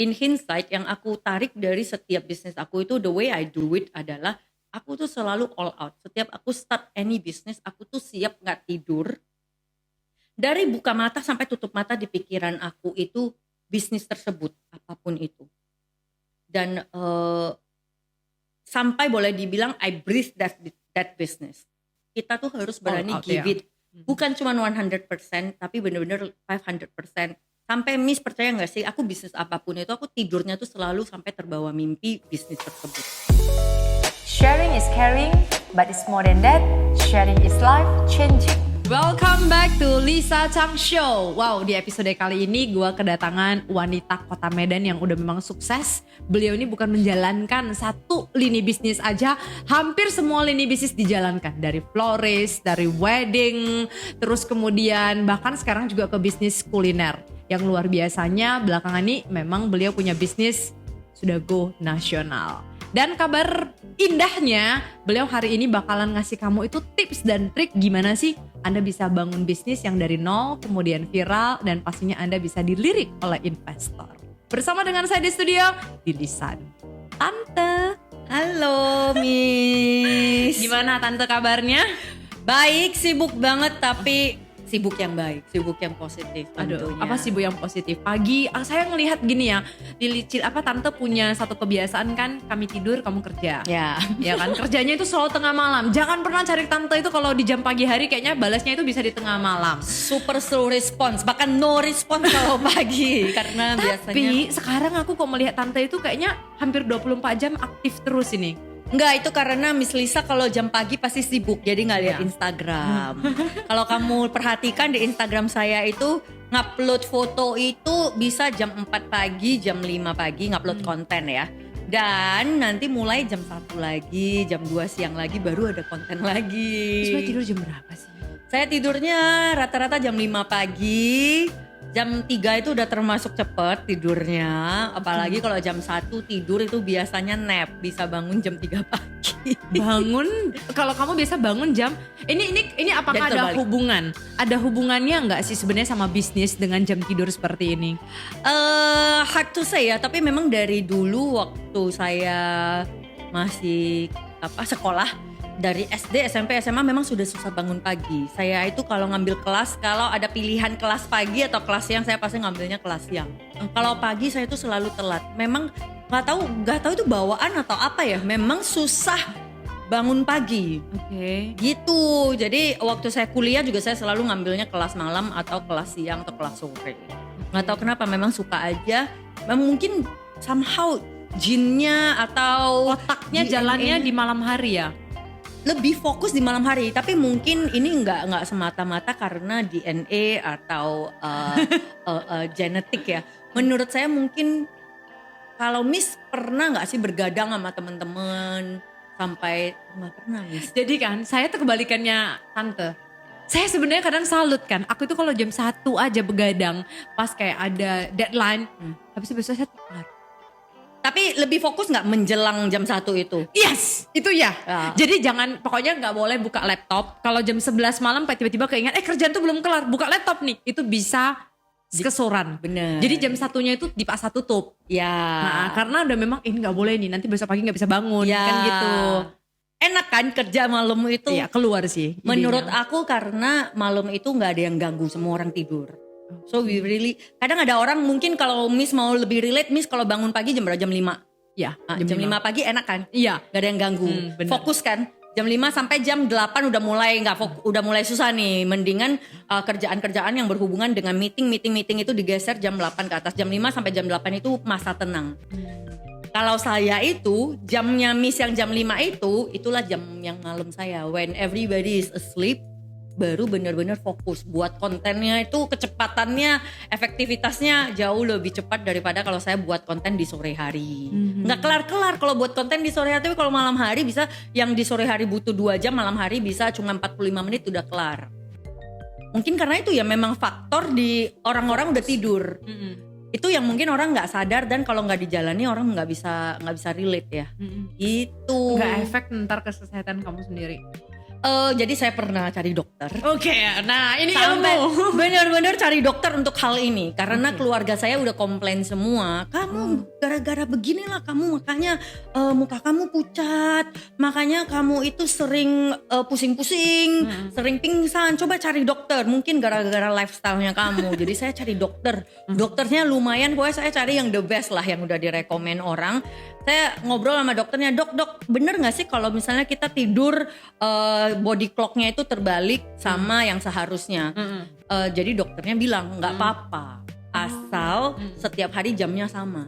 in hindsight yang aku tarik dari setiap bisnis aku itu, the way I do it adalah aku tuh selalu all out. Setiap aku start any business, aku tuh siap nggak tidur. Dari buka mata sampai tutup mata di pikiran aku itu bisnis tersebut, apapun itu. Dan sampai boleh dibilang I breathe that business. Kita tuh harus berani give it. Bukan cuma 100%, tapi benar-benar 500%. Sampai Miss percaya gak sih, aku bisnis apapun itu, aku tidurnya tuh selalu sampai terbawa mimpi bisnis tersebut. Sharing is caring, but it's more than that. Sharing is life changing. Welcome back to Lisa Chang Show. Wow, di episode kali ini gue kedatangan wanita kota Medan yang udah memang sukses. Beliau ini bukan menjalankan satu lini bisnis aja, hampir semua lini bisnis dijalankan. Dari florist, dari wedding, terus kemudian bahkan sekarang juga ke bisnis kuliner. Yang luar biasanya belakangan ini memang beliau punya bisnis sudah go nasional. Dan kabar indahnya, beliau hari ini bakalan ngasih kamu itu tips dan trik gimana sih Anda bisa bangun bisnis yang dari nol, kemudian viral, dan pastinya Anda bisa dilirik oleh investor. Bersama dengan saya di studio, Lilisan. Tante. Halo Miss. Gimana Tante kabarnya? Baik, sibuk banget tapi sibuk yang baik, sibuk yang positif tentunya. Aduh, apa sibuk yang positif? Pagi, saya ngelihat gini ya, Tante punya satu kebiasaan kan, kami tidur, kamu kerja. Ya. Ya kan, kerjanya itu selalu tengah malam. Jangan pernah cari Tante itu kalau di jam pagi hari, kayaknya balasnya itu bisa di tengah malam. Super slow response, bahkan no response kalau pagi. Karena biasanya. Tapi sekarang aku kok melihat Tante itu kayaknya hampir 24 jam aktif terus ini. Enggak, itu karena Miss Lisa kalau jam pagi pasti sibuk, jadi gak lihat Instagram. Kalau kamu perhatikan di Instagram saya itu ngupload foto itu bisa jam 4 pagi, jam 5 pagi ngupload konten ya. Dan nanti mulai jam 1 lagi, jam 2 siang lagi baru ada konten lagi. Terus tidur jam berapa sih? Saya tidurnya rata-rata jam 5 pagi. Jam 3 itu udah termasuk cepet tidurnya. Apalagi kalau jam 1 tidur itu biasanya nap. Bisa bangun jam 3 pagi. Bangun, kalau kamu biasa bangun jam ini apakah Jadi ada terbalik. hubungan? Ada hubungannya nggak sih sebenarnya sama bisnis dengan jam tidur seperti ini? Hard to say ya, tapi memang dari dulu waktu saya masih sekolah, dari SD, SMP, SMA memang sudah susah bangun pagi. Saya itu kalau ngambil kelas, kalau ada pilihan kelas pagi atau kelas siang, saya pasti ngambilnya kelas siang. Kalau pagi saya itu selalu telat. Memang nggak tahu itu bawaan atau apa ya. Memang susah bangun pagi. Oke. Gitu. Jadi waktu saya kuliah juga saya selalu ngambilnya kelas malam atau kelas siang atau kelas sore. Nggak tahu kenapa, memang suka aja. Mungkin somehow jinnya atau Otaknya DNA jalannya di malam hari ya? lebih fokus di malam hari, tapi mungkin ini nggak semata-mata karena DNA atau genetik ya. Menurut saya mungkin kalau Miss pernah nggak sih bergadang sama teman-teman sampai nggak pernah Miss? Jadi kan saya tuh kebalikannya Tante. Saya sebenarnya kadang salut kan. Aku itu kalau jam 1 aja begadang pas kayak ada deadline, habis itu besok saya telat. Tapi lebih fokus nggak menjelang jam 1 itu? Yes, itu ya. Ya. Jadi pokoknya nggak boleh buka laptop. Kalau jam 11 malam tiba-tiba keingat, kerjaan tuh belum kelar, buka laptop nih. Itu bisa kesoran. Bener. Jadi jam 1-nya itu dipaksa tutup. Ya. Nah, karena udah memang ini nggak boleh nih, nanti besok pagi nggak bisa bangun, Ya. kan gitu. Enak kan kerja malam itu? Iya, keluar sih. Menurut idenya. aku karena malam itu nggak ada yang ganggu, semua orang tidur. So we really, kadang ada orang mungkin kalau Miss mau lebih relate, Miss kalau bangun pagi jam berapa? Jam 5. Ya, Jam 5 pagi enak kan? Iya. Gak ada yang ganggu. Bener. Fokus kan? Jam 5 sampai jam 8 udah mulai susah nih. Mendingan kerjaan-kerjaan yang berhubungan dengan meeting itu digeser jam 8 ke atas. Jam 5 sampai jam 8 itu masa tenang. Kalau saya itu jamnya Miss yang jam 5 itulah jam yang malam saya. When everybody is asleep, baru benar-benar fokus buat kontennya itu, kecepatannya, efektivitasnya jauh lebih cepat daripada kalau saya buat konten di sore hari. Nggak kelar-kelar kalau buat konten di sore hari, tapi kalau malam hari bisa, yang di sore hari butuh 2 jam, malam hari bisa cuma 45 menit udah kelar. Mungkin karena itu ya memang faktor di orang-orang udah tidur. Itu yang mungkin orang nggak sadar, dan kalau nggak dijalani orang nggak bisa relate ya. Itu Nggak efek ntar ke kesehatan kamu sendiri. Jadi saya pernah cari dokter. Oke, nah ini Sampai ilmu. benar-benar cari dokter untuk hal ini karena keluarga saya udah komplain semua. Kamu gara-gara beginilah kamu makanya muka kamu pucat, makanya kamu itu sering pusing-pusing, sering pingsan. Coba cari dokter. Mungkin gara-gara lifestyle-nya kamu. Jadi saya cari dokter. Dokternya lumayan, pokoknya saya cari yang the best lah yang udah direkomen orang. Saya ngobrol sama dokternya, dok bener gak sih kalau misalnya kita tidur body clocknya itu terbalik sama yang seharusnya. Jadi dokternya bilang gak apa-apa asal setiap hari jamnya sama.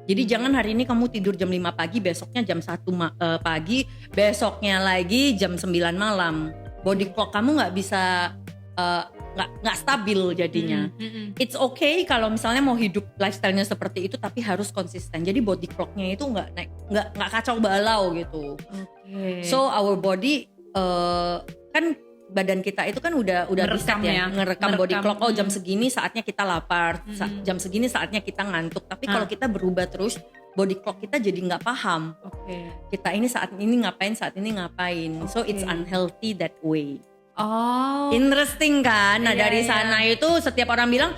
Jadi jangan hari ini kamu tidur jam 5 pagi, besoknya jam 1 pagi, besoknya lagi jam 9 malam. Body clock kamu gak bisa nggak stabil jadinya. It's okay kalau misalnya mau hidup lifestyle-nya seperti itu, tapi harus konsisten. Jadi body clock-nya itu nggak kacau balau gitu. So our body kan badan kita itu kan udah Ngerekam riset ya. ngerekam body clock. Oh jam segini saatnya kita lapar, jam segini saatnya kita ngantuk. Tapi kalau kita berubah terus, body clock kita jadi nggak paham. Kita ini saat ini ngapain, saat ini ngapain. So it's unhealthy that way. Oh, Interesting kan? Nah Iya, dari iya. sana itu setiap orang bilang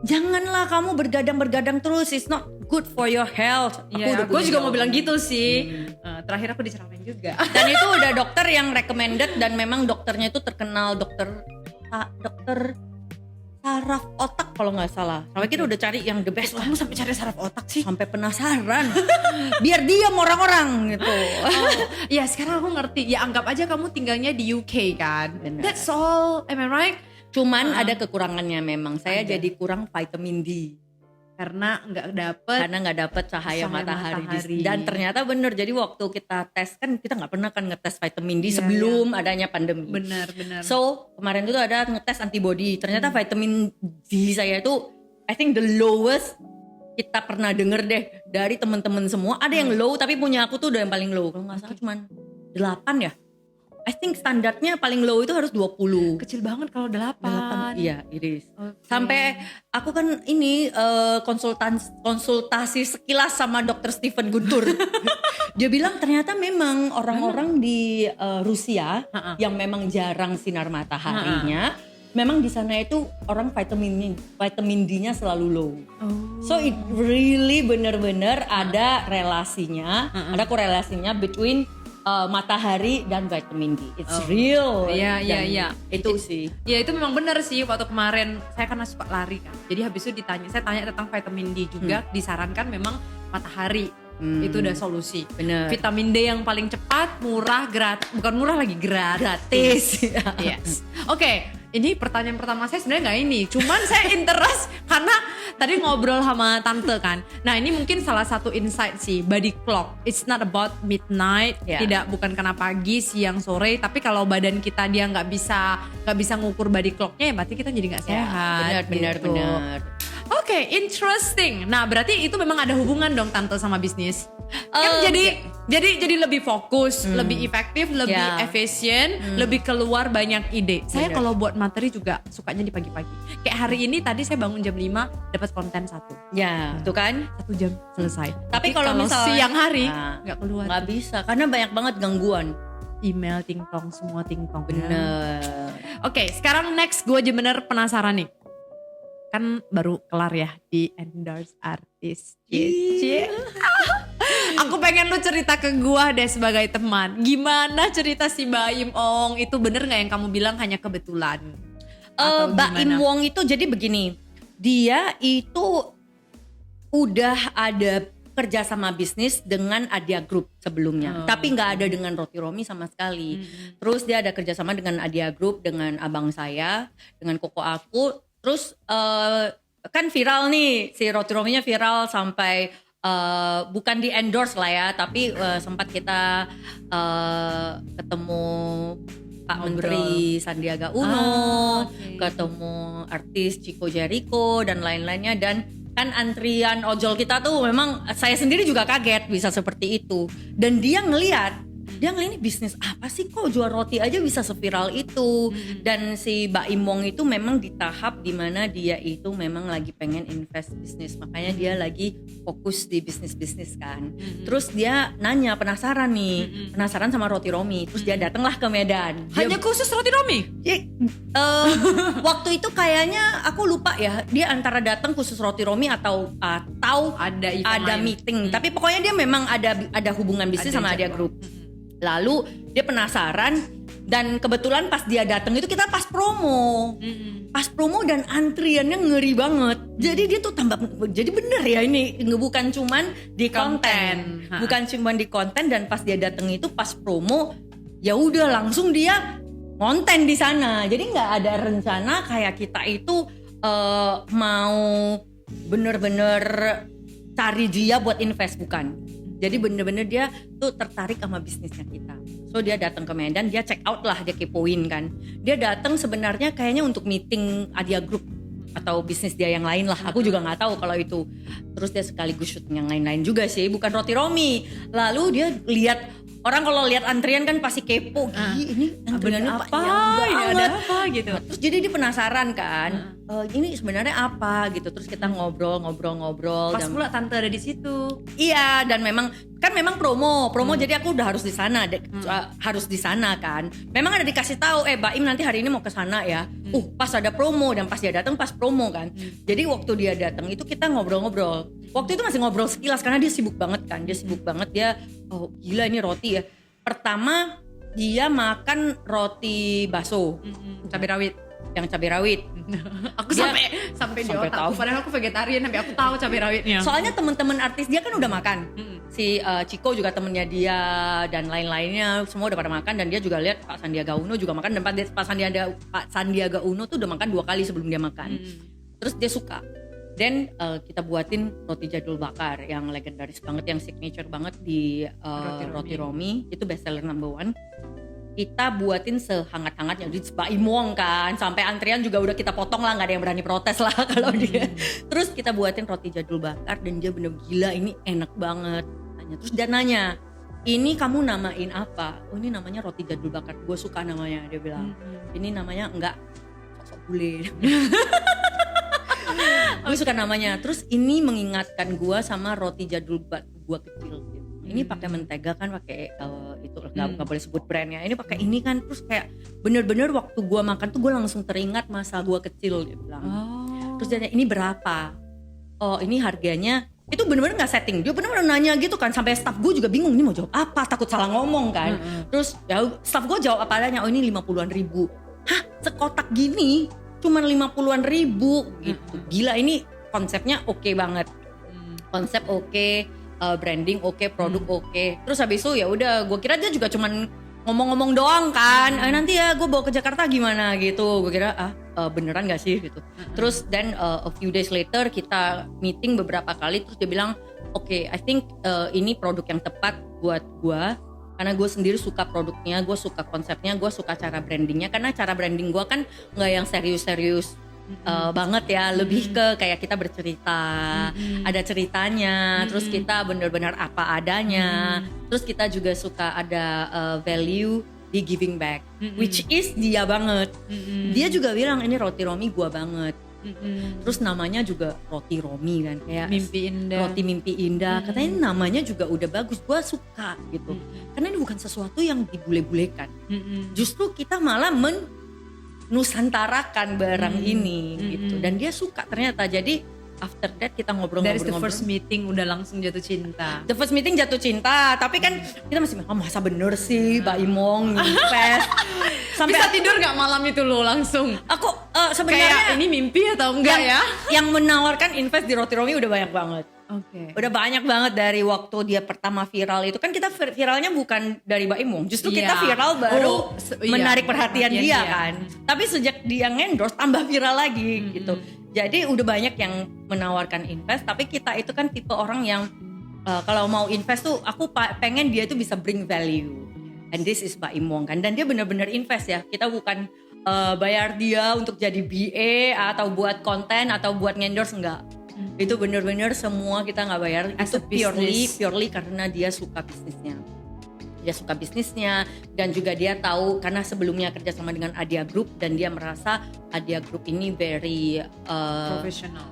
janganlah kamu bergadang-bergadang terus, it's not good for your health. iya, gue punya juga mau jawaban. bilang gitu sih. Terakhir aku diceramain juga. Dan itu udah dokter yang recommended dan memang dokternya itu terkenal dokter saraf otak kalau nggak salah. Sampai kita udah cari yang the best lah. Kamu sampai cari saraf otak sih? Sampai penasaran. Biar diam orang-orang gitu. Ya sekarang aku ngerti. Ya anggap aja kamu tinggalnya di UK kan. Benar. That's all. Am I right? Cuman ada kekurangannya memang. Saya jadi kurang vitamin D. Karena nggak dapet cahaya Cahaya matahari. matahari. Dan ternyata bener, jadi waktu kita tes kan kita nggak pernah kan ngetes vitamin D Iya, sebelum adanya pandemi. benar. So kemarin itu ada ngetes antibody, ternyata vitamin D saya itu I think the lowest kita pernah denger deh dari teman-teman semua. Ada yang low tapi punya aku tuh udah yang paling low, kalau nggak salah cuman 8 ya. I think standarnya paling low itu harus 20. Kecil banget kalau 8. Iya, it is. Oke. Sampai aku kan ini konsultasi sekilas sama Dr. Stephen Guntur. Dia bilang ternyata memang orang-orang di Rusia yang memang jarang sinar mataharinya, memang di sana itu orang vitamin D-nya selalu low. So it really benar-benar ada relasinya, ada korelasinya between matahari dan vitamin D. It's real. Iya. Itu sih. Ya itu memang benar sih. Waktu kemarin saya karena suka lari kan. Jadi habis itu saya tanya tentang vitamin D juga. Disarankan memang matahari. Itu udah solusi. Bener. Vitamin D yang paling cepat, murah, bukan murah lagi, gratis. Yes. Oke. Ini pertanyaan pertama saya sebenarnya nggak ini, cuman saya interest karena tadi ngobrol sama tante kan. Nah ini mungkin salah satu insight sih, body clock. It's not about midnight, bukan karena pagi, siang, sore. Tapi kalau badan kita dia nggak bisa ngukur body clocknya, ya berarti kita jadi nggak sehat. Benar. Oke, interesting. Nah berarti itu memang ada hubungan dong tante sama bisnis. Kan jadi lebih fokus, lebih efektif, lebih efisien, lebih keluar banyak ide. Saya kalau buat materi juga sukanya di pagi-pagi. Kayak hari ini tadi saya bangun jam 5 dapat konten 1. Ya, itu kan. 1 jam selesai. Tapi kalau misalnya siang hari nggak keluar. Nggak bisa, karena banyak banget gangguan. Email, ting-tong, semua ting-tong. Bener. Oke, sekarang next gue aja bener penasaran nih. Kan baru kelar ya di endorse artis. Aku pengen lu cerita ke gua deh sebagai teman. Gimana cerita si Baim Ong? Itu bener gak yang kamu bilang hanya kebetulan? Baim Wong itu jadi begini. Dia itu udah ada kerja sama bisnis dengan Adia Group sebelumnya. Tapi gak ada dengan Roti Romi sama sekali. Terus dia ada kerja sama dengan Adia Group, dengan abang saya, dengan koko aku. Terus kan viral nih, si Roti Rominya viral sampai bukan di endorse lah ya, tapi sempat kita ketemu Pak Menteri Sandiaga Uno, ketemu artis Chico Jericho dan lain-lainnya. Dan kan antrian ojol kita tuh memang saya sendiri juga kaget bisa seperti itu. Dan dia ngelihat Dia ngeliat ini bisnis apa sih, kok jual roti aja bisa seviral itu. Dan si Mbak Imong itu memang di tahap dimana dia itu memang lagi pengen invest bisnis, makanya dia lagi fokus di bisnis kan. Terus dia nanya, penasaran sama roti Romi. Terus dia datanglah ke Medan. Hanya khusus roti Romi? Waktu itu kayaknya aku lupa ya, dia antara datang khusus roti Romi atau Ada event ada lain. meeting. Tapi pokoknya dia memang ada hubungan bisnis sama Adia Group. Lalu dia penasaran, dan kebetulan pas dia datang itu kita pas promo. Pas promo dan antriannya ngeri banget. Jadi dia tuh jadi bener ya ini bukan cuman di konten. Bukan cuman di konten, dan pas dia datang itu pas promo ya udah langsung dia konten di sana. Jadi nggak ada rencana kayak kita itu mau bener-bener cari dia buat invest, bukan. Jadi bener-bener dia tuh tertarik sama bisnisnya kita. So dia datang ke Medan, dia check out lah, dia kepoin kan. Dia datang sebenarnya kayaknya untuk meeting Adia Group atau bisnis dia yang lain lah. Aku juga nggak tahu kalau itu. Terus dia sekaligus syuting yang lain-lain juga sih, bukan roti Romi. Lalu dia lihat orang kalau lihat antrian kan pasti kepo, ini antriannya apa? Ini ada apa gitu. Terus jadi dia penasaran kan, ini sebenarnya apa gitu. Terus kita ngobrol. Pas pula tante ada di situ. Iya, dan memang promo jadi aku udah harus di sana, harus di sana kan. Memang ada dikasih tahu, Mbak Im nanti hari ini mau ke sana ya. Pas ada promo, dan pas dia datang pas promo kan. Jadi waktu dia datang itu kita ngobrol. Waktu itu masih ngobrol sekilas karena dia sibuk banget kan. Dia oh gila ini roti ya. Pertama dia makan roti bakso Cabai rawit. yang cabai rawit. Aku sampai di otak tahu. aku, padahal aku vegetarian tapi aku tahu cabai rawitnya. Soalnya teman-teman artis dia kan udah makan. Si Chico juga temennya dia dan lain-lainnya semua udah pada makan, dan dia juga lihat Pak Sandiaga Uno juga makan, dan Pak Sandiaga Uno tuh udah makan 2 kali sebelum dia makan. Terus dia suka. Dan kita buatin roti jadul bakar yang legendaris banget, yang signature banget di roti Romi, itu best seller number 1. Kita buatin sehangat-hangatnya di Mbak Imong kan, sampai antrian juga udah kita potong lah, nggak ada yang berani protes lah kalau dia. Terus kita buatin roti jadul bakar, dan dia bener gila ini enak banget. Terus dia nanya, ini kamu namain apa? Oh ini namanya roti jadul bakar, gue suka namanya, dia bilang. Ini namanya enggak sosok bule. Gue suka namanya. Terus ini mengingatkan gue sama roti jadul gue kecil. Ini pakai mentega kan, pakai itu nggak boleh sebut brandnya. Ini pakai ini kan, terus kayak bener-bener waktu gue makan tuh gue langsung teringat masa gue kecil, dia bilang. Terus dia nanya, ini berapa? Oh ini harganya. Itu bener-bener nggak setting. Dia bener-bener nanya gitu kan, sampai staff gue juga bingung ini mau jawab apa, takut salah ngomong kan. Terus ya staff gue jawab apa adanya. Oh ini 50-an ribu. Hah sekotak gini cuman 50-an ribu gitu. Gila, ini konsepnya oke banget. Konsep oke. Branding oke, produk oke. Terus habis itu ya udah, gue kira dia juga cuman ngomong-ngomong doang kan. Nanti ya gue bawa ke Jakarta gimana gitu. Gue kira beneran gak sih gitu. Terus dan a few days later kita meeting beberapa kali. Terus dia bilang oke, I think ini produk yang tepat buat gue. Karena gue sendiri suka produknya, gue suka konsepnya, gue suka cara brandingnya. Karena cara branding gue kan gak yang serius-serius banget ya, lebih ke kayak kita bercerita, ada ceritanya, terus kita benar-benar apa adanya, terus kita juga suka ada value di giving back, which is dia banget. Dia juga bilang ini roti Romi gua banget. Terus namanya juga roti Romi kan, kayak Mimpi Indah. Roti Mimpi Indah. Katanya namanya juga udah bagus, gua suka gitu. Karena ini bukan sesuatu yang dibule-bulekan. Justru kita malah nusantarakan barang ini gitu, dan dia suka ternyata. Jadi after that kita ngobrol-ngobrol. Dari the first meeting udah langsung jatuh cinta. The first meeting jatuh cinta, tapi kan kita masih masa bener sih Mbak Imong invest. Sampai bisa tidur gak malam itu lo langsung? Aku sebenarnya kayak ini mimpi atau enggak ya? Yang menawarkan invest di roti Romi udah banyak banget. Udah banyak banget dari waktu dia pertama viral itu kan. Kita viralnya bukan dari Mbak Imong, justru kita viral baru menarik perhatian dia kan. Tapi sejak dia endorse tambah viral lagi gitu. Jadi udah banyak yang menawarkan invest, tapi kita itu kan tipe orang yang kalau mau invest tuh aku pengen dia tuh bisa bring value. And this is Mbak Imong kan, dan dia benar-benar invest ya. Kita bukan bayar dia untuk jadi BA atau buat konten atau buat endorse, enggak. Itu benar-benar semua kita nggak bayar. Itu purely karena dia suka bisnisnya. dia suka bisnisnya, dan juga dia tahu karena sebelumnya kerja sama dengan Adia Group dan dia merasa Adia Group ini very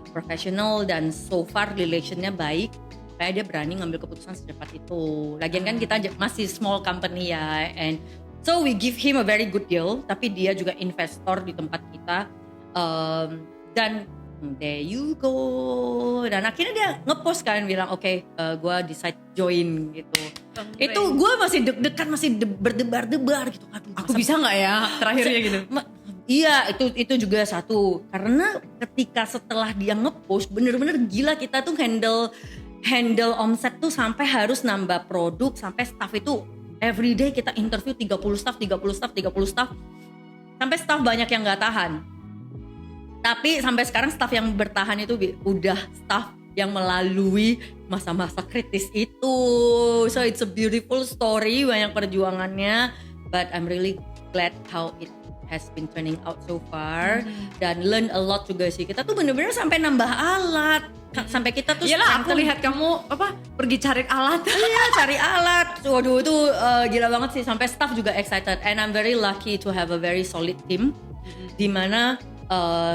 professional dan so far relationnya baik, kayak dia berani ngambil keputusan secepat itu. Lagian kan kita masih small company ya, and so we give him a very good deal, tapi dia juga investor di tempat kita. Dan there you go. Dan akhirnya dia ngepost kan bilang oke, gue decide join gitu. Itu gue masih deg-degan, masih berdebar-debar gitu. Aduh, Aku bisa nggak ya terakhirnya gitu? Iya, itu juga satu. Karena ketika setelah dia ngepost, bener-bener gila kita tuh handle omset tuh sampai harus nambah produk, sampai staff itu everyday kita interview 30 staff. Sampai staff banyak yang nggak tahan. Tapi sampai sekarang staff yang bertahan itu udah staff yang melalui masa-masa kritis itu. So it's a beautiful story, banyak perjuangannya. But I'm really glad how it has been turning out so far. Dan learn a lot juga sih. Kita tuh bener-bener sampai nambah alat. Sampai kita tuh Iyalah, aku lihat kamu pergi cari alat. Iya, cari alat. Waduh, itu gila banget sih. Sampai staff juga excited. And I'm very lucky to have a very solid team. Dimana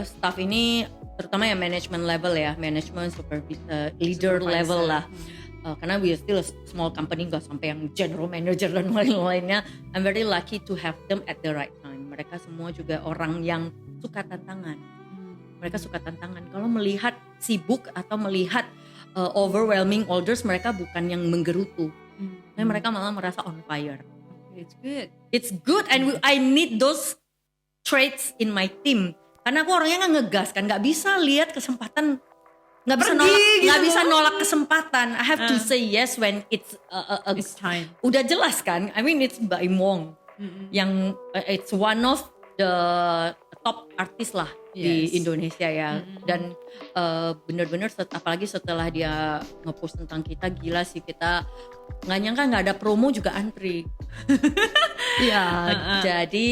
staff ini terutama ya management level ya, management leader level lah. Karena we are still a small company, gak sampai yang general manager dan lain-lainnya. I'm very lucky to have them at the right time. Mereka semua juga orang yang suka tantangan. Mereka suka tantangan. Kalau melihat sibuk atau melihat overwhelming orders, mereka bukan yang menggerutu. Mereka malah merasa on fire. It's good and I need those traits in my team. Karena aku orangnya ngegas kan, nggak bisa lihat kesempatan, nggak bisa nolak kesempatan. I have to say yes when it's time. Udah jelas kan, I mean it's Baim Wong yang it's one of the top artis lah di Indonesia ya. Dan bener-bener apalagi setelah dia ngepost tentang kita, gila sih, kita nggak nyangka nggak ada promo juga antri. Ya, jadi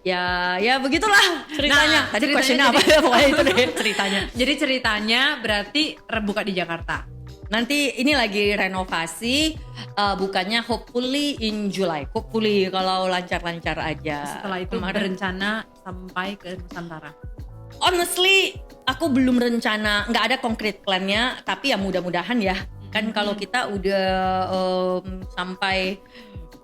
ya begitulah ceritanya. Tadi questionnya apa ya, pokoknya itu deh ceritanya. Jadi ceritanya berarti buka di Jakarta. Nanti ini lagi renovasi, bukanya hopefully in July. Hopefully kalau lancar-lancar aja. Setelah itu berencana sampai ke Nusantara. Honestly, aku belum rencana, nggak ada concrete plan-nya, tapi ya mudah-mudahan ya. Kan kalau kita udah sampai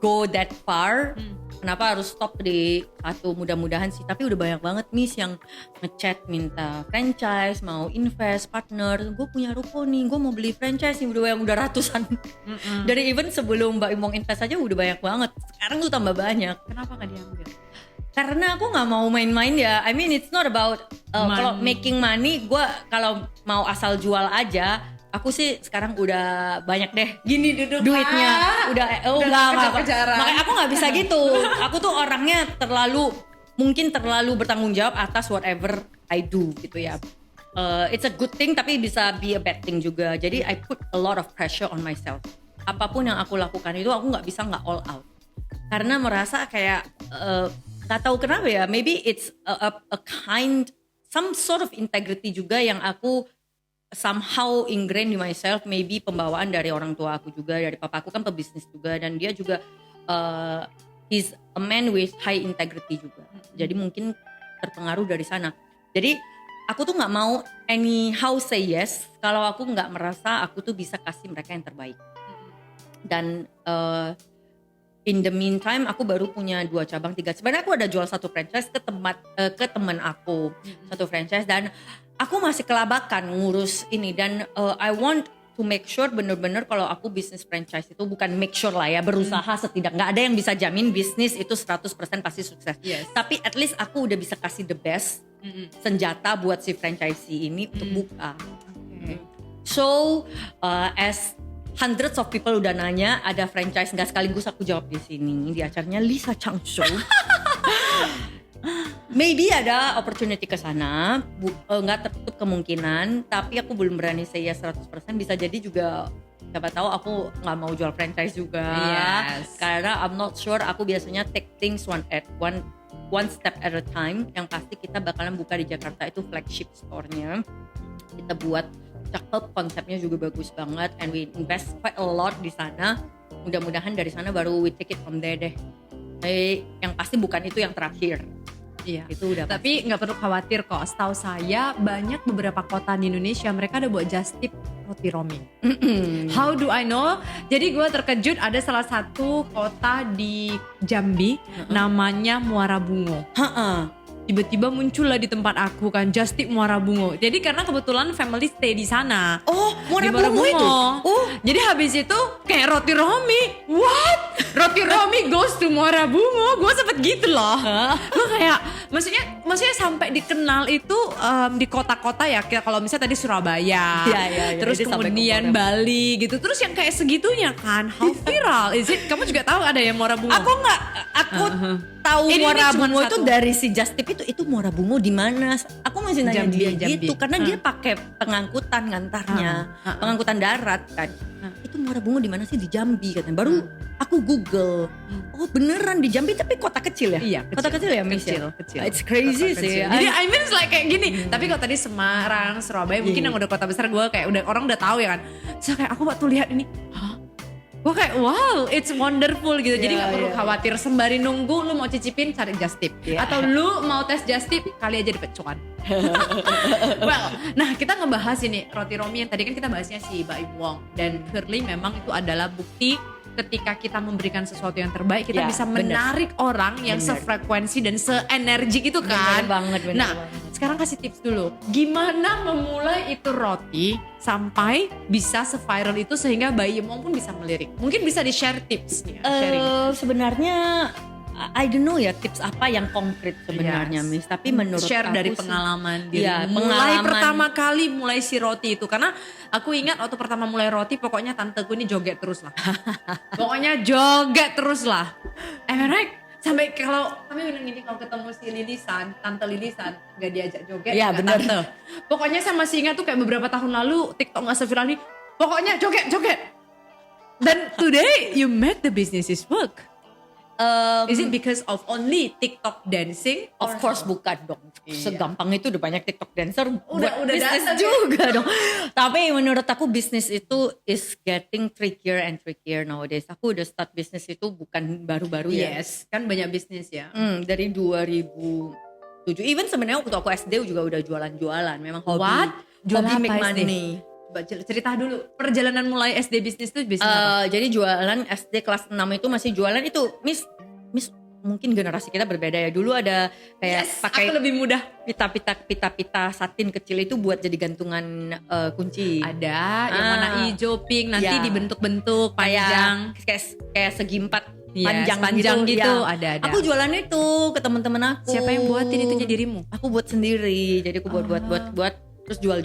go that far, kenapa harus stop di satu? Mudah-mudahan sih. Tapi udah banyak banget Miss yang ngechat minta franchise, mau invest, partner. Gue punya ruko nih, gue mau beli franchise nih, udah ratusan. Dari even sebelum Mbak Imong invest aja udah banyak banget. Sekarang tuh tambah banyak. Kenapa gak diambil? Karena aku nggak mau main-main ya. I mean it's not about kalau making money. Gue kalau mau asal jual aja, aku sih sekarang udah banyak deh gini duduk duitnya. Udah enggak. Kejar-kejaran. Makanya aku nggak bisa gitu. Aku tuh orangnya mungkin terlalu bertanggung jawab atas whatever I do gitu ya. It's a good thing tapi bisa be a bad thing juga. Jadi I put a lot of pressure on myself. Apapun yang aku lakukan itu aku nggak bisa nggak all out. Karena merasa kayak nggak tahu kenapa ya. Maybe it's a kind some sort of integrity juga yang aku somehow ingrained in myself. Maybe pembawaan dari orang tua aku juga, dari papa aku kan pebisnis juga, dan dia juga he's a man with high integrity juga. Jadi mungkin terpengaruh dari sana. Jadi aku tuh nggak mau anyhow say yes kalau aku nggak merasa aku tuh bisa kasih mereka yang terbaik. Dan in the meantime aku baru punya 2 cabang 3. Sebenarnya aku ada jual 1 franchise ke teman aku, 1 franchise, dan aku masih kelabakan ngurus ini. Dan I want to make sure bener-bener kalau aku bisnis franchise itu bukan make sure lah ya, berusaha setidak, nggak ada yang bisa jamin bisnis itu 100% pasti sukses. Tapi at least aku udah bisa kasih the best senjata buat si franchisee ini untuk buka. So as hundreds of people udah nanya ada franchise nggak, sekaligus aku jawab di sini di acaranya Lisa Chang Show. Maybe ada opportunity ke sana, nggak tertutup kemungkinan, tapi aku belum berani say yes 100%. Bisa jadi juga siapa tahu aku nggak mau jual franchise juga. Karena I'm not sure. Aku biasanya take things one step at a time. Yang pasti kita bakalan buka di Jakarta itu flagship store-nya. kita buat cakep, konsepnya juga bagus banget, and we invest quite a lot di sana. Mudah-mudahan dari sana baru we take it from there deh. Tapi yang pasti bukan itu yang terakhir. Iya. Itu udah Tapi nggak perlu khawatir kok. Setahu saya banyak beberapa kota di Indonesia mereka ada buat just tip roti romi. How do I know? Jadi gue terkejut ada salah satu kota di Jambi namanya Muara Bungo. Tiba-tiba muncul lah di tempat aku kan just tip Muara Bungo. Jadi karena kebetulan family stay di sana. Oh, Di Muara Bungo itu. Oh, Jadi habis itu kayak roti romi. What? Roti romi goes to Muara Bungo. Gue sempet gitu loh. Gue kayak maksudnya sampai dikenal itu di kota-kota ya. Kayak kalau misalnya tadi Surabaya. Iya. Terus Jadi sampai ke kemudian Muara Bali gitu. Terus yang kayak segitunya kan. How viral is it? Kamu juga tahu ada yang Muara Bungo? aku tahu Ini Muara cuma Bungo itu satu. dari si Just Tip itu Muara Bungo di mana? Aku masih nanya Jambi, dia Jambi. gitu karena dia pakai pengangkutan ngantarnya, pengangkutan darat kan. Itu Muara Bungo di mana sih? Di Jambi katanya. Baru aku Google. Oh, beneran di Jambi tapi kota kecil ya? Iya, Kota kecil ya, Miss? kecil. It's crazy Kota sih. kecil. Jadi I mean it's like kayak gini. Tapi kalau tadi Semarang, Surabaya mungkin yang udah kota besar gue kayak orang udah tahu ya kan. So kayak aku waktu lihat ini, gue kayak wow, it's wonderful gitu. Jadi nggak perlu khawatir sembari nunggu lu mau cicipin cari Just Tip atau lu mau tes Just Tip kali aja di pecuan. Well, nah kita ngebahas ini roti romi yang tadi kan kita bahasnya si Mbak Im Wong dan Curly memang itu adalah bukti ketika kita memberikan sesuatu yang terbaik kita Ya, bisa bener. menarik orang yang Bener. sefrekuensi dan seenergi itu kan. Bener Nah, banget. sekarang kasih tips dulu. Gimana memulai itu roti sampai bisa se-viral itu sehingga Mbak Im Wong pun bisa melirik. Mungkin bisa di-share tips nih, sharing. Sebenarnya I don't know ya tips apa yang konkret sebenarnya, Yes. Miss. Tapi menurut share aku dari sih- pengalaman diri. Iya, mulai pengalaman. pertama kali mulai si roti itu karena aku ingat waktu pertama mulai roti pokoknya tanteku ini joget terus lah. Pokoknya joget terus lah. Am I right? Sampai kalau kami bilang gini kalau ketemu si Lilisan, tante Lilisan gak diajak joget. Iya, nggak benar. tante. Pokoknya saya masih ingat tuh kayak beberapa tahun lalu TikTok nggak seviral ini. Pokoknya joget. Dan today you make the businesses work. Is it because of only TikTok dancing? Of course bukan dong. Iya. Segampang itu udah banyak TikTok dancer Udah buat bisnis datang ya? juga dong. Tapi menurut aku bisnis itu is getting trickier and trickier nowadays. Aku udah start bisnis itu bukan baru-baru ya. Yes, kan banyak bisnis ya. Dari 2007. Even sebenarnya waktu aku SD juga udah jualan-jualan. Memang hobi. What? Jualan Hobi make apa SD? money. Coba cerita dulu perjalanan mulai SD bisnis tuh bisnis apa? Jadi jualan SD kelas 6 itu masih jualan itu. Miss mungkin generasi kita berbeda ya. Dulu ada kayak pakai aku lebih mudah. pita satin kecil itu buat jadi gantungan kunci. Ada yang warna hijau, pink, nanti Ya. dibentuk-bentuk panjang. kayak segi empat Yes, panjang gitu. ya. Ada. Aku jualan itu ke teman-teman aku. Siapa yang buatin itunya dirimu? Aku buat sendiri. Jadi aku buat terus jual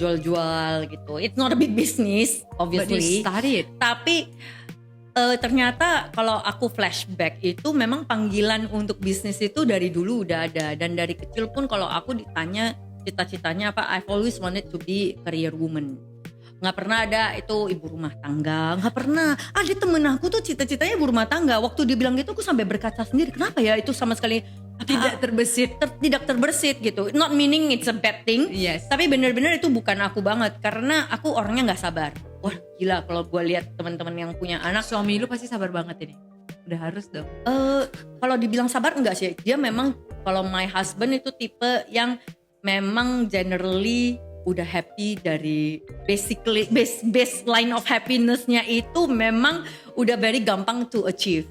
gitu. It's not a big business But you obviously. started. Tapi ternyata kalau aku flashback itu memang panggilan untuk bisnis itu dari dulu udah ada, dan dari kecil pun kalau aku ditanya cita-citanya apa, I've always wanted to be career woman. Nggak pernah ada itu ibu rumah tangga, nggak pernah. Ada temen aku tuh cita-citanya ibu rumah tangga. Waktu dia bilang gitu aku sampai berkaca sendiri, kenapa ya itu sama sekali Tidak terbesit. tidak terbersit gitu. Not meaning it's a bad thing. Yes. Tapi bener-bener itu bukan aku banget, karena aku orangnya nggak sabar. Wah gila kalau gue lihat teman-teman yang punya anak. Suami lu pasti sabar banget ini. Udah harus dong. Kalau dibilang sabar enggak sih. Dia memang kalau my husband itu tipe yang memang generally udah happy dari basically baseline of happinessnya itu memang udah very gampang to achieve.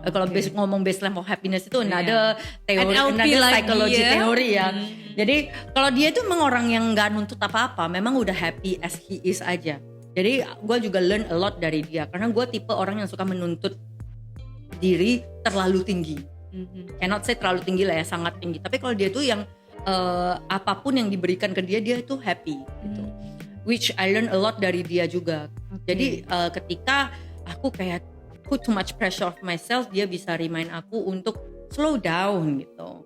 Kalau ngomong baseline of happiness itu ada teori, NLP ada lagi psychology ya. teori ya. Jadi kalau dia itu memang orang yang nggak nuntut apa-apa, memang udah happy as he is aja. Jadi gue juga learn a lot dari dia, karena gue tipe orang yang suka menuntut diri terlalu tinggi. Cannot say terlalu tinggi lah ya, sangat tinggi. Tapi kalau dia tuh yang apapun yang diberikan ke dia itu happy gitu. Which I learn a lot dari dia juga. Jadi ketika aku kayak put too much pressure of myself, dia bisa remind aku untuk slow down gitu.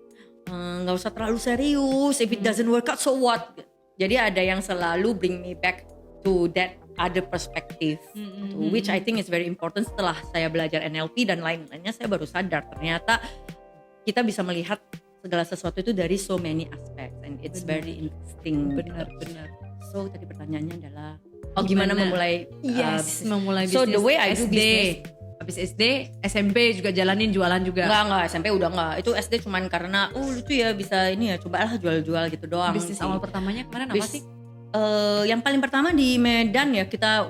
Nggak usah terlalu serius. If it doesn't work out, so what? Jadi ada yang selalu bring me back to that other perspective, which I think is very important. Setelah saya belajar NLP dan lain-lainnya, saya baru sadar ternyata kita bisa melihat segala sesuatu itu dari so many aspects and it's very interesting. Benar. So tadi pertanyaannya adalah gimana memulai bisnis? Memulai So bisnis. the way I do SD. business. Habis SD, SMP juga jalanin jualan juga. Enggak, SMP udah enggak. Itu SD cuman karena lucu ya bisa ini ya, cobalah jual-jual gitu doang. Bisnis sih. awal pertamanya kemarin apa sih? Yang paling pertama di Medan ya, kita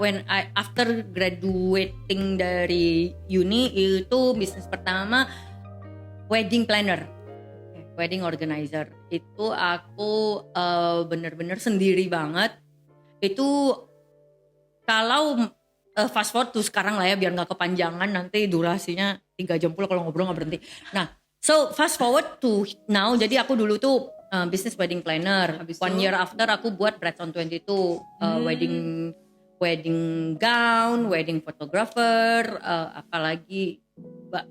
after graduating dari uni itu bisnis pertama wedding planner. Wedding organizer. Itu aku bener-bener sendiri banget. Itu kalau fast forward tuh sekarang lah ya biar gak kepanjangan, nanti durasinya 3 jam pula kalau ngobrol gak berhenti. Nah, so fast forward to now, jadi aku dulu tuh business wedding planner. Habis 1 year after aku buat Brides on 22 wedding gown, wedding photographer, apalagi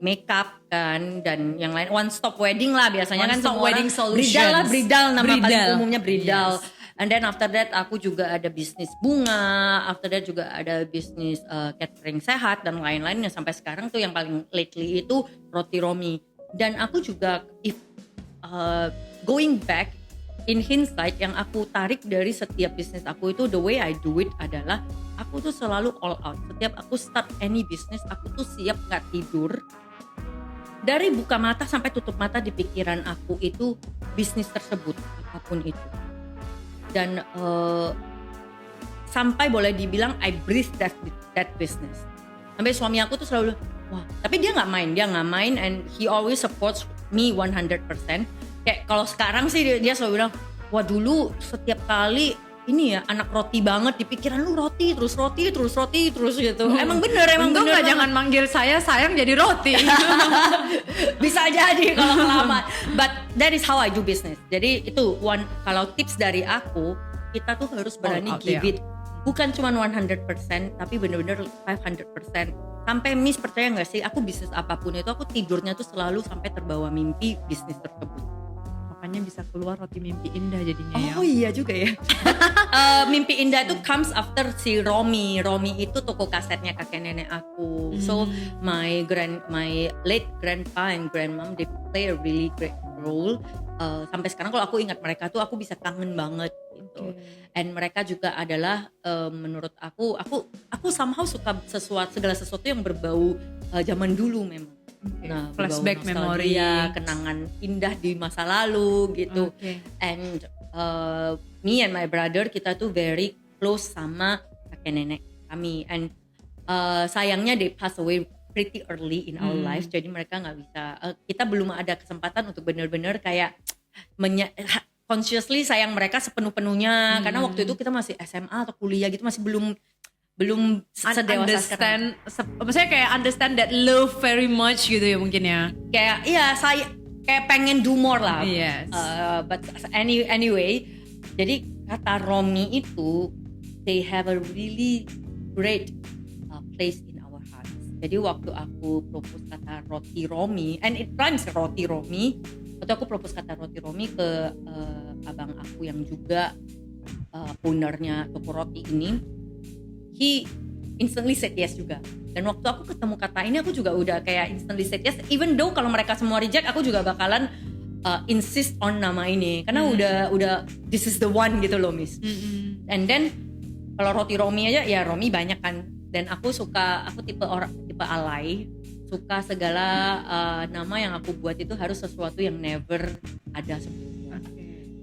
makeup kan, dan yang lain one stop wedding lah biasanya One kan stop semua wedding orang bridal nama paling Bridal. umumnya bridal. Yes. And then after that aku juga ada bisnis bunga, after that juga ada bisnis catering sehat dan lain-lain, yang sampai sekarang tuh yang paling lately itu Roti Romi. Dan aku juga going back in hindsight, yang aku tarik dari setiap bisnis aku itu, the way I do it adalah aku tuh selalu all out. Setiap aku start any business, aku tuh siap gak tidur. Dari buka mata sampai tutup mata di pikiran aku itu bisnis tersebut, apapun itu. Dan sampai boleh dibilang I breathe that business. Sampai suami aku tuh selalu, wah, tapi dia nggak main and he always supports me 100%. Kayak kalau sekarang sih dia selalu bilang, wah dulu setiap kali ini ya anak roti banget, di pikiran lu roti terus gitu. Emang bener Untung bener. gak jangan manggil saya sayang jadi roti. Bisa jadi kalau kelamaan. But that is how I do business. Jadi itu kalau tips dari aku, kita tuh harus berani out, give ya. it. Bukan cuma 100%, tapi bener-bener 500%. Sampai Miss percaya gak sih, aku bisnis apapun itu aku tidurnya tuh selalu sampai terbawa mimpi bisnis tersebut. Makanya bisa keluar Roti Mimpi Indah jadinya ya. Oh iya juga ya. Mimpi Indah itu comes after si Romi. Romi itu toko kasetnya kakek nenek aku. So my late grandpa and grandmom, they play a really great role. Sampai sekarang kalau aku ingat mereka tuh aku bisa kangen banget gitu. And mereka juga adalah menurut aku somehow suka segala sesuatu yang berbau zaman dulu memang. Nah, Flashback berbau memory, nostalgia, kenangan indah di masa lalu gitu. And me and my brother, kita tuh very close sama kakek nenek kami. And sayangnya they pass away pretty early in our lives. Jadi mereka nggak bisa. Kita belum ada kesempatan untuk benar-benar kayak consciously sayang mereka sepenuh-penuhnya. Karena waktu itu kita masih SMA atau kuliah gitu, masih belum sedewasa sekarang. Maksudnya kayak understand that love very much gitu ya mungkin ya. Kayak saya kayak pengen do more lah. Yes. But anyway, jadi kata Romi itu they have a really great place in our hearts. Jadi waktu aku propose kata Roti Romi, and it rhymes Roti Romi. Waktu aku propose kata Roti Romi ke abang aku yang juga ownernya toko roti ini, he instantly said yes juga. Dan waktu aku ketemu kata ini, aku juga udah kayak instantly said yes. Even though kalau mereka semua reject, aku juga bakalan insist on nama ini. Karena udah this is the one gitu loh, Miss. And then kalau Roti Romi aja, ya Romi banyak kan. Dan aku tipe alay. Suka segala nama yang aku buat itu harus sesuatu yang never ada sebelumnya.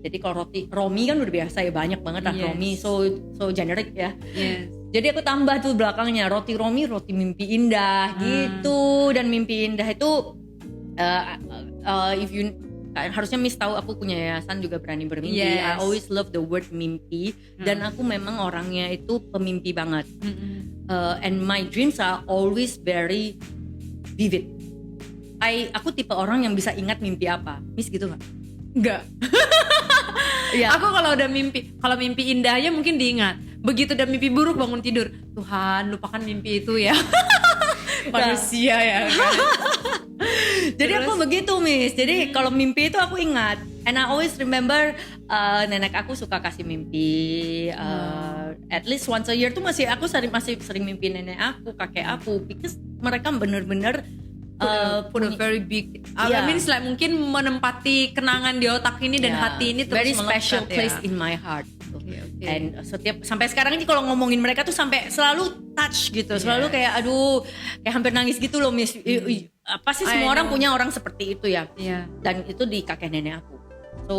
Jadi kalau Roti Romi kan udah biasa ya, banyak banget lah. Yes. Romi, so generic ya. Yes. Jadi aku tambah tuh belakangnya Roti Romi, Roti Mimpi Indah gitu. Dan Mimpi Indah itu if you harusnya Miss tahu aku punya yayasan juga Berani Bermimpi. Yes. I always love the word mimpi. Dan aku memang orangnya itu pemimpi banget. And my dreams are always very vivid. Aku tipe orang yang bisa ingat mimpi apa. Miss gitu gak? Enggak. Iya. Aku kalau mimpi indahnya mungkin diingat. Begitu udah mimpi buruk bangun tidur, Tuhan lupakan mimpi itu ya. Manusia ya kan. Jadi aku begitu, Miss. Jadi kalau mimpi itu aku ingat. And I always remember nenek aku suka kasih mimpi. At least once a year tuh masih sering mimpi nenek aku, kakek aku. Because mereka bener-bener put a very big Yeah. I mean like mungkin menempati kenangan di otak ini dan hati ini terus very melekat special ya. place in my heart gitu. Okay. And setiap sampai sekarang ini kalau ngomongin mereka tuh sampai selalu touch gitu, selalu kayak aduh kayak hampir nangis gitu loh Miss. Apa sih semua orang punya orang seperti itu ya. Iya. Dan itu di kakek nenek aku. So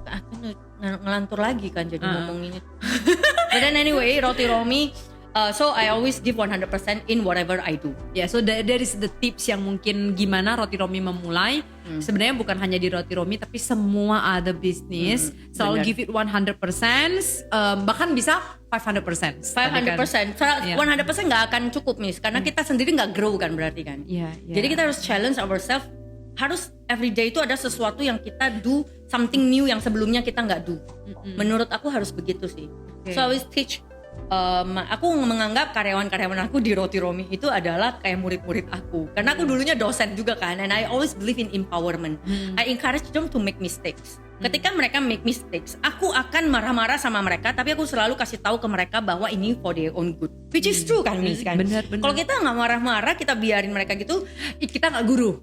aku ngelantur lagi kan jadi ngomongin itu. But then anyway, Roti Romi, so I always give 100% in whatever I do. Ya, so that is the tips yang mungkin gimana Roti Romi memulai. Sebenarnya bukan hanya di Roti Romi tapi semua other business selalu benar. give it 100%, bahkan bisa 500%. 500%, 100% nggak akan cukup Miss, karena kita sendiri nggak grow kan berarti kan. Iya, iya. Jadi kita harus challenge ourselves, harus everyday itu ada sesuatu yang kita do something new yang sebelumnya kita nggak do. Menurut aku harus begitu sih. Okay. So I always teach. Aku menganggap karyawan-karyawan aku di Roti Romi itu adalah kayak murid-murid aku, karena aku dulunya dosen juga kan, and I always believe in empowerment. I encourage them to make mistakes. Ketika mereka make mistakes, aku akan marah-marah sama mereka, tapi aku selalu kasih tahu ke mereka bahwa ini for their own good, which is true kan Miss kan. Benar. Kalau kita nggak marah-marah, kita biarin mereka gitu, Kita nggak guru.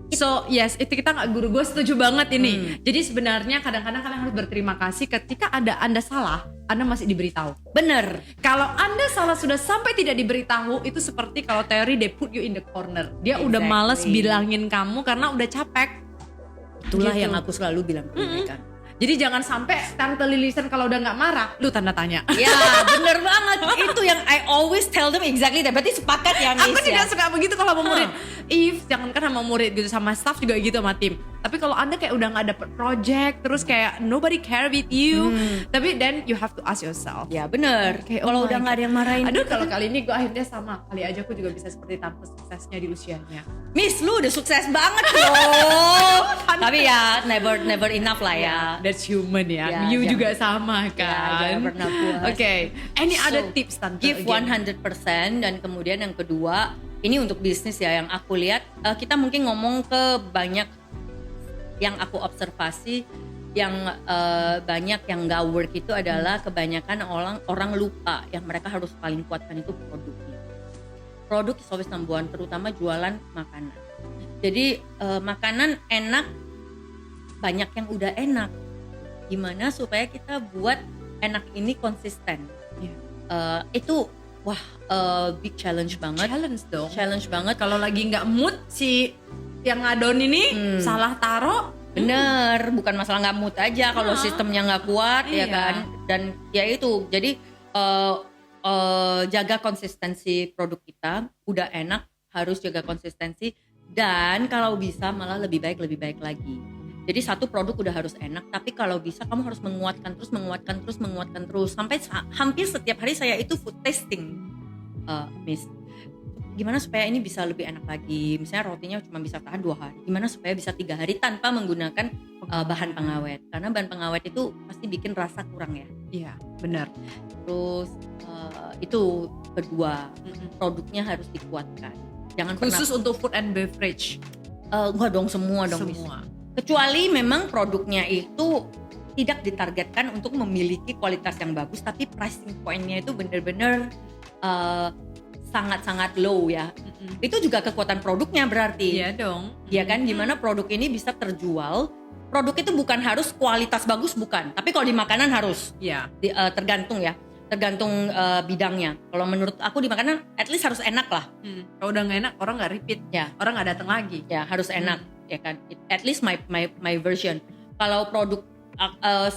So yes, itu kita nggak guru. Gue setuju banget ini. Jadi sebenarnya kadang-kadang kalian harus berterima kasih ketika Anda salah, Anda masih diberitahu. bener. Kalau Anda salah sudah sampai tidak diberitahu, itu seperti kalau teori they put you in the corner. Dia udah Exactly. males bilangin kamu karena udah capek. Itulah Gitu. yang aku selalu bilang ke mereka. Jadi jangan sampai Tante Lilisan kalau udah nggak marah, lu tanda tanya. Ya bener banget. Itu yang I always tell them exactly that. Berarti sepakat ya Miss Aku ya? tidak suka begitu kalau sama murid. Jangankan sama murid gitu, sama staff juga gitu, sama tim. Tapi kalau Anda kayak udah nggak dapet project, terus kayak nobody care with you, tapi then you have to ask yourself. Ya bener. Kayak, Kalau oh udah my nggak ada yang marahin. Aduh, kalau kali ini gue akhirnya sama. Kali aja aku juga bisa seperti tante suksesnya di usianya. Miss lu udah sukses banget loh. Tapi ya never enough lah ya. That's human ya. Ya, You jangan- juga sama kan. jangan pernah puas. Oke. Any So, other tips tante? Give again? 100%. Dan kemudian yang kedua, ini untuk bisnis ya, yang aku lihat kita mungkin ngomong ke banyak yang aku observasi, yang banyak yang gak work itu adalah kebanyakan orang lupa yang mereka harus paling kuatkan itu produknya. Produk is always number one, terutama jualan makanan. Jadi makanan enak, banyak yang udah enak. Gimana supaya kita buat enak ini konsisten? Itu big challenge banget. Challenge banget. Kalau lagi nggak mood si yang ngadon ini salah taro. Bener, bukan masalah nggak mood aja. Kalau sistemnya nggak kuat ya Iya. kan. Dan ya itu. Jadi jaga konsistensi produk kita. Udah enak, harus jaga konsistensi. Dan kalau bisa malah lebih baik lagi. Jadi satu produk udah harus enak, tapi kalau bisa kamu harus menguatkan terus sampai hampir setiap hari saya itu food testing, Miss. Gimana supaya ini bisa lebih enak lagi? Misalnya rotinya cuma bisa tahan 2 hari. Gimana supaya bisa 3 hari tanpa menggunakan bahan pengawet? Karena bahan pengawet itu pasti bikin rasa kurang ya. Iya, benar. Terus itu kedua, produknya harus dikuatkan. Jangan Khusus untuk food and beverage. enggak dong semua dong. Miss. Semua. Kecuali memang produknya itu tidak ditargetkan untuk memiliki kualitas yang bagus, tapi pricing point-nya itu benar-benar sangat-sangat low ya. Itu juga kekuatan produknya berarti. Iya dong. Ya kan, gimana produk ini bisa terjual. Produk itu bukan harus kualitas bagus, bukan. Tapi kalau di makanan harus. Iya. Tergantung ya. Tergantung bidangnya. Kalau menurut aku di makanan at least harus enak lah. Kalau udah nggak enak, orang nggak repeat. Ya. Orang nggak datang lagi. Ya harus enak ya kan. At least my version. Kalau produk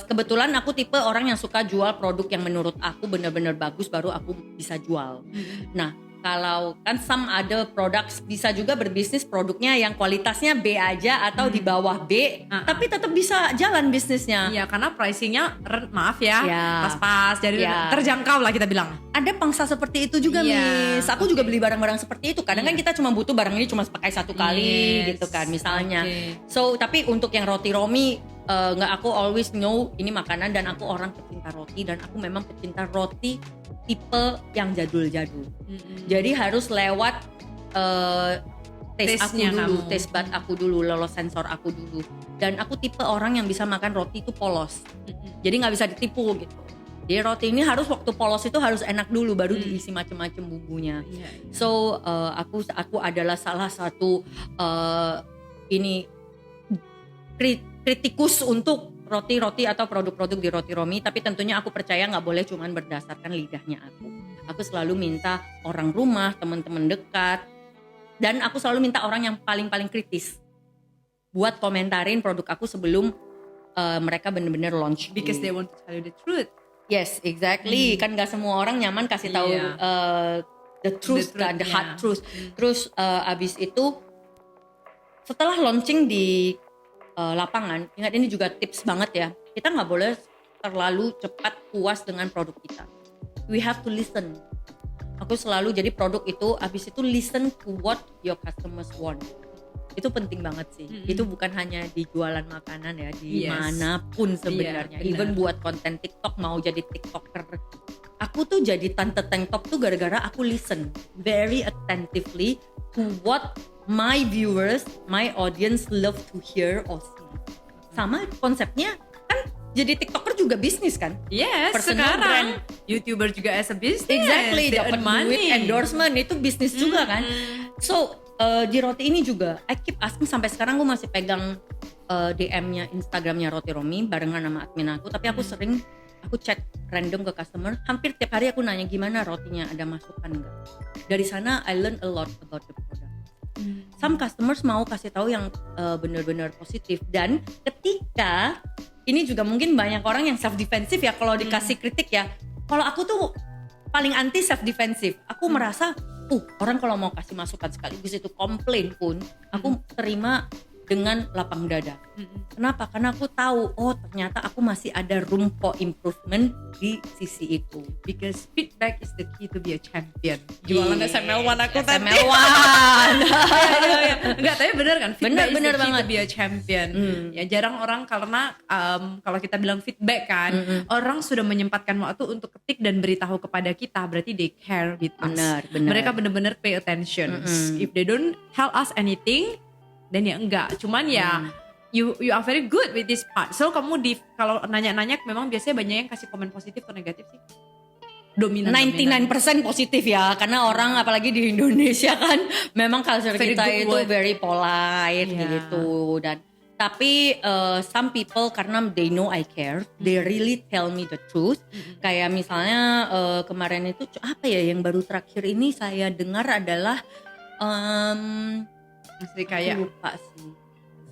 kebetulan aku tipe orang yang suka jual produk yang menurut aku benar-benar bagus baru aku bisa jual. Nah, kalau kan some other products bisa juga berbisnis produknya yang kualitasnya B aja atau di bawah B, tapi tetap bisa jalan bisnisnya. Iya, karena pricingnya maaf ya, Ya. pas-pas, jadi Ya. terjangkau lah kita bilang. Ada pangsa seperti itu juga, Iya, Miss. Aku juga beli barang-barang seperti itu. Kadang kan kita cuma butuh barang ini cuma pakai 1 kali Yes. gitu kan misalnya. Oke. So, tapi untuk yang roti Romi nggak, aku always know ini makanan dan aku orang pecinta roti dan aku memang pecinta roti tipe yang jadul-jadul. Jadi harus lewat taste aku Taste-nya dulu, kamu. taste bud aku dulu, lolos sensor aku dulu. Dan aku tipe orang yang bisa makan roti itu polos. Jadi nggak bisa ditipu gitu. Jadi roti ini harus waktu polos itu harus enak dulu, baru diisi macam-macam bumbunya. So aku adalah salah satu ini kritikus untuk roti-roti atau produk-produk di Roti Romi, tapi tentunya aku percaya nggak boleh cuman berdasarkan lidahnya aku. Aku selalu minta orang rumah, teman-teman dekat, dan aku selalu minta orang yang paling kritis buat komentarin produk aku sebelum mereka benar-benar launch. Because they want to tell you the truth. Yes, exactly. Kan nggak semua orang nyaman kasih tahu the truth kan, the hard truth. Terus abis itu setelah launching di lapangan, ingat ini juga tips banget ya. Kita nggak boleh terlalu cepat puas dengan produk kita. We have to listen. Aku selalu jadi produk itu abis itu listen to what your customers want. Itu penting banget sih. Itu bukan hanya di jualan makanan ya, di manapun sebenarnya. Even buat konten TikTok, mau jadi TikToker. Aku tuh jadi tante tank top tuh gara-gara aku listen very attentively to what my viewers, my audience love to hear or see. Sama konsepnya kan jadi TikToker juga bisnis kan? Yes, Personal sekarang brand. YouTuber juga as a business. Exactly, They dapat earn duit, endorsement itu bisnis juga kan. So di roti ini juga I keep asking, sampai sekarang gue masih pegang DM-nya Instagramnya Roti Romi barengan sama admin aku, tapi aku sering chat random ke customer, hampir tiap hari aku nanya gimana rotinya, ada masukan enggak. Dari sana I learn a lot about the product. Some customers mau kasih tahu yang benar-benar positif, dan ketika ini juga mungkin banyak orang yang self defensive ya kalau dikasih kritik ya. Kalau aku tuh paling anti self defensive. Aku merasa orang kalau mau kasih masukan sekaligus itu komplain pun aku terima dengan lapang dada. Kenapa? Karena aku tahu ternyata aku masih ada room for improvement di sisi itu. Because feedback is the key to be a champion. Jualan SML1 aku tadi. SML1. Enggak, tapi bener kan? Feedback is Bener the key banget. to be a champion. Ya jarang orang, karena kalau kita bilang feedback kan, orang sudah menyempatkan waktu untuk ketik dan beritahu kepada kita, berarti they care with us. Benar. Mereka benar-benar pay attention. If they don't tell us anything, dan ya enggak. Cuman ya you are very good with this part. So kamu kalau nanya-nanya memang biasanya banyak yang kasih komen positif atau negatif sih? Dominan. 99% positif ya, karena orang apalagi di Indonesia kan memang culture Very kita good itu word. very polite gitu. Dan tapi some people karena they know I care, they really tell me the truth. Kayak misalnya kemarin itu apa ya yang baru terakhir ini saya dengar adalah Srikaya. aku lupa sih.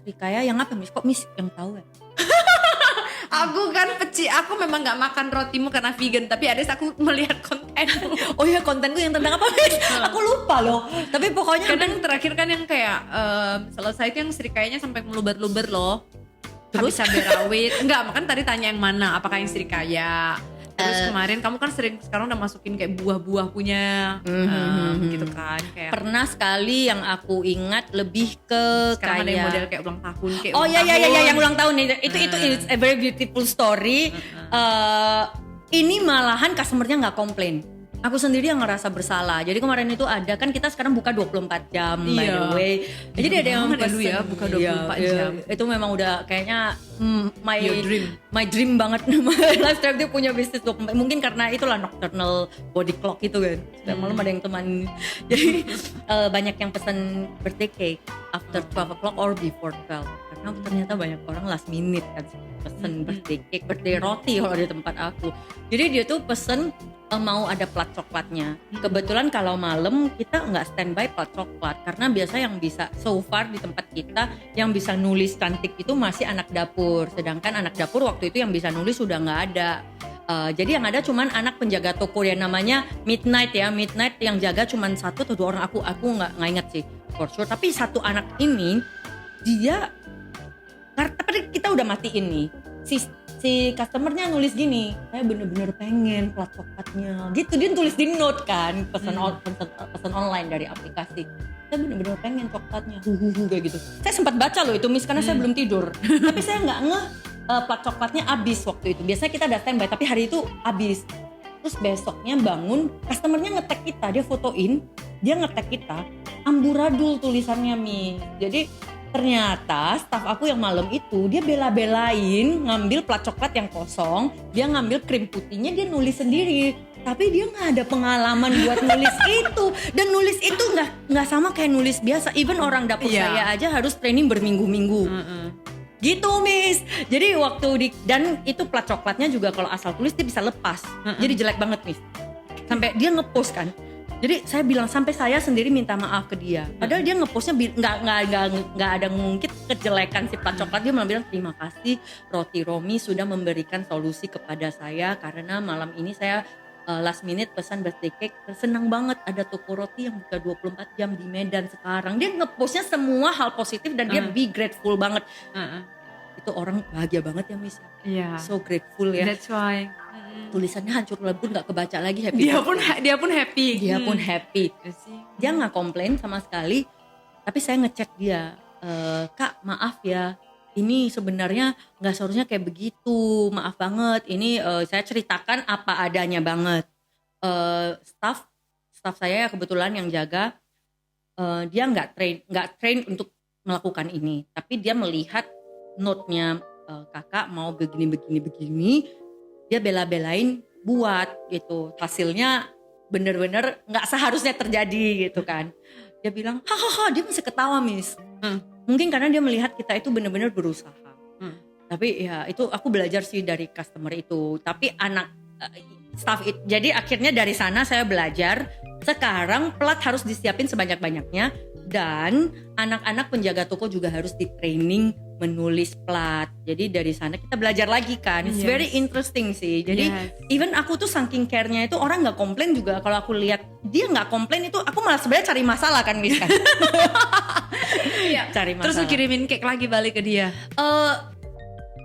Srikaya yang apa Miss? Kok Miss yang tahu ya? Aku kan aku memang gak makan rotimu karena vegan, tapi ada aku melihat kontenmu. Oh iya, kontenku yang tentang apa Miss? Aku lupa loh. Tapi pokoknya Kadang terakhir kan yang kayak selesai itu yang Srikayanya sampai meluber-luber loh. Terus cabai rawit. Enggak, makan tadi tanya yang mana, apakah yang Srikaya. Terus kemarin kamu kan sering sekarang udah masukin kayak buah-buah punya gitu kan, kayak pernah sekali yang aku ingat lebih ke sekarang ada yang model kayak ulang tahun kayak oh ulang ya tahun. yang ulang tahun itu it's a very beautiful story. Ini malahan customernya nggak komplain. Aku sendiri yang ngerasa bersalah. Jadi kemarin itu ada kan kita sekarang buka 24 jam by the way. Jadi ada yang banget ya lu ya, pesen. buka 24 jam. Itu memang udah kayaknya Your my dream banget. Lifestyle dia punya bisnis 24. Mungkin karena itulah nocturnal body clock itu kan. Setiap malam ada yang teman. Jadi banyak yang pesen birthday cake after 12 o'clock or before 12. Karena ternyata banyak orang last minute kan pesen birthday cake, birthday roti kalau di tempat aku. Jadi dia tuh pesen mau ada plat coklatnya. Kebetulan kalau malam kita nggak standby plat coklat karena biasa yang bisa so far di tempat kita yang bisa nulis cantik itu masih anak dapur. Sedangkan anak dapur waktu itu yang bisa nulis sudah nggak ada. Jadi yang ada cuman anak penjaga toko yang namanya Midnight ya. Midnight yang jaga cuman 1 atau 2 orang, aku nggak ingat sih for sure. Tapi satu anak ini dia karena kita udah matiin nih. Si customernya nulis gini, saya bener-bener pengen plat coklatnya gitu, dia tulis di note kan, pesan online dari aplikasi, saya bener-bener pengen coklatnya, kayak gitu. Saya sempat baca loh itu Miss karena saya belum tidur, tapi saya nggak ngeh plat coklatnya habis waktu itu. Biasanya kita ada standby tapi hari itu habis. Terus besoknya bangun, customernya nge-tag kita, dia fotoin, dia nge-tag kita, amburadul tulisannya Miss. Jadi Ternyata staf aku yang malam itu dia bela-belain ngambil plat coklat yang kosong, dia ngambil krim putihnya, dia nulis sendiri. Tapi dia nggak ada pengalaman buat nulis itu, dan nulis itu nggak sama kayak nulis biasa. Even orang dapur saya aja harus training berminggu-minggu. Gitu Miss. Jadi dan itu plat coklatnya juga kalau asal tulis dia bisa lepas. Jadi jelek banget Miss. Sampai dia ngepost kan. Jadi saya bilang sampai saya sendiri minta maaf ke dia. Padahal dia ngepostnya nggak ada ngungkit kejelekan si plat coklat. Dia malah bilang terima kasih Roti Romi sudah memberikan solusi kepada saya karena malam ini saya last minute pesan birthday cake. Senang banget ada toko roti yang buka 24 jam di Medan sekarang. Dia ngepostnya semua hal positif dan dia be grateful banget. Itu orang bahagia banget ya Miss. So grateful ya. That's why. Tulisannya hancur lebur, nggak kebaca lagi happy. Dia pun happy. Dia pun happy. Dia nggak komplain sama sekali. Tapi saya ngechat dia, Kak maaf ya, ini sebenarnya nggak seharusnya kayak begitu. Maaf banget. Ini saya ceritakan apa adanya banget. Staff saya kebetulan yang jaga, dia nggak train untuk melakukan ini. Tapi dia melihat note-nya kakak mau begini. Dia bela-belain buat gitu. Hasilnya bener-bener gak seharusnya terjadi gitu kan. Dia bilang, hahaha, dia masih ketawa Miss. Mungkin karena dia melihat kita itu bener-bener berusaha. Tapi ya itu aku belajar sih dari customer itu. Tapi staff itu. Jadi akhirnya dari sana saya belajar. Sekarang plat harus disiapin sebanyak-banyaknya. Dan anak-anak penjaga toko juga harus di training menulis plat. Jadi dari sana kita belajar lagi kan. It's very interesting sih. Jadi even aku tuh saking care-nya itu orang gak komplain juga. Kalau aku lihat dia gak komplain itu aku malah sebenarnya cari masalah kan Miss kan. Cari masalah. Terus lu kirimin cake lagi balik ke dia?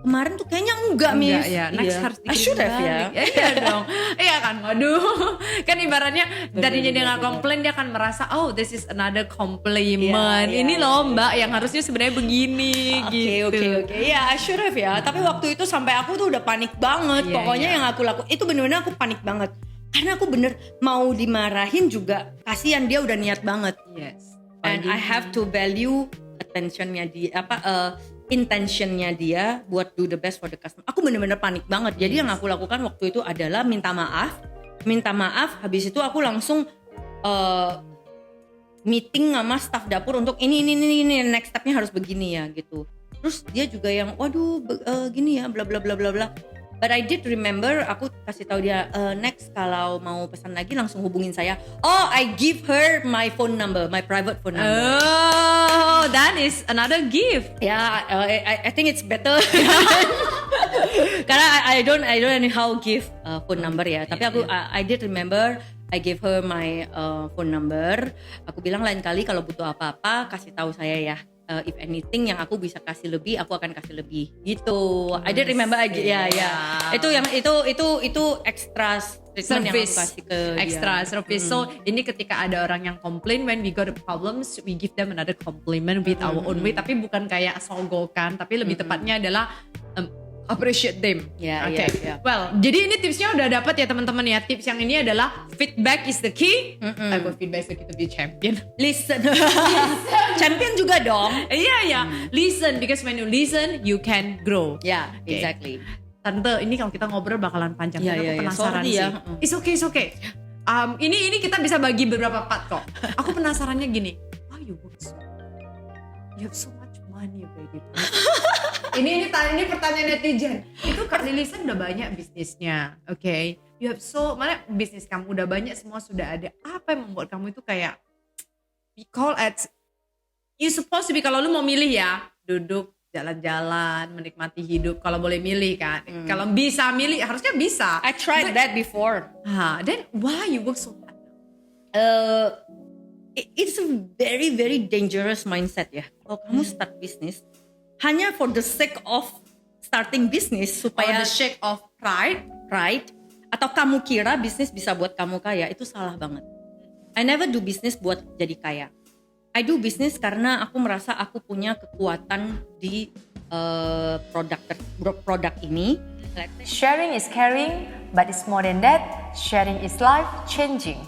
Kemarin tuh kayaknya enggak Miss. Ya. Next harus I should have ya. Iya dong. Iya kan, waduh. Kan ibaratnya tadinya dia gak komplain, dia akan merasa oh this is another compliment. Ini loh mbak yang harusnya sebenarnya begini gitu. Oke. Ya I should have ya. Tapi waktu itu sampai aku tuh udah panik banget. Pokoknya yang aku lakukan itu bener-bener aku panik banget. Karena aku bener mau dimarahin juga kasihan, dia udah niat banget. Yes. And I have to value attentionnya dia, intentionnya dia buat do the best for the customer. Aku bener-bener panik banget. Jadi yang aku lakukan waktu itu adalah minta maaf. Habis itu aku langsung meeting sama staff dapur untuk ini next stepnya harus begini ya gitu. Terus dia juga yang waduh gini ya bla bla bla bla bla. But I did remember, aku kasih tahu dia next kalau mau pesan lagi langsung hubungin saya. Oh, I give her my phone number, my private phone number. Oh, that is another gift. Yeah, I think it's better. Karena I don't anyhow give phone number ya. Tapi aku I did remember, I gave her my phone number. Aku bilang lain kali kalau butuh apa-apa kasih tahu saya ya. If anything yang aku bisa kasih lebih, aku akan kasih lebih gitu. I did remember ya. Itu yang itu extra treatment yang aku kasih ke extra service. So ini ketika ada orang yang komplain, when we got the problems, we give them another compliment with our own way. Tapi bukan kayak sogokan, tapi lebih tepatnya adalah appreciate them. Okay. Well, jadi ini tipsnya udah dapat ya teman-teman ya. Tips yang ini adalah feedback is the key. Feedback is the key to be champion. Listen. Champion juga dong. Iya. Listen, because when you listen, you can grow. Yeah, exactly. Tante, ini kalau kita ngobrol bakalan panjang. Aku penasaran sih. Ya. It's okay. Ini kita bisa bagi beberapa part kok. Aku penasarannya gini. Why you work so? You have so much money, baby. Ini pertanyaan netizen. Itu Kak Lilisan udah banyak bisnisnya, okay? You have mana bisnis kamu udah banyak, semua sudah ada. Apa yang membuat kamu itu kayak we call it you supposed to be, kalau lu mau milih ya, duduk jalan-jalan, menikmati hidup kalau boleh milih kan. Kalau bisa milih, harusnya bisa. I tried that before. Then why you work so hard? It's a very very dangerous mindset ya. Kalau kamu start bisnis hanya for the sake of starting business supaya the sake of pride, atau kamu kira bisnis bisa buat kamu kaya, itu salah banget. I never do business buat jadi kaya. I do business karena aku merasa aku punya kekuatan di produk ini. Sharing is caring, but it's more than that. Sharing is life changing.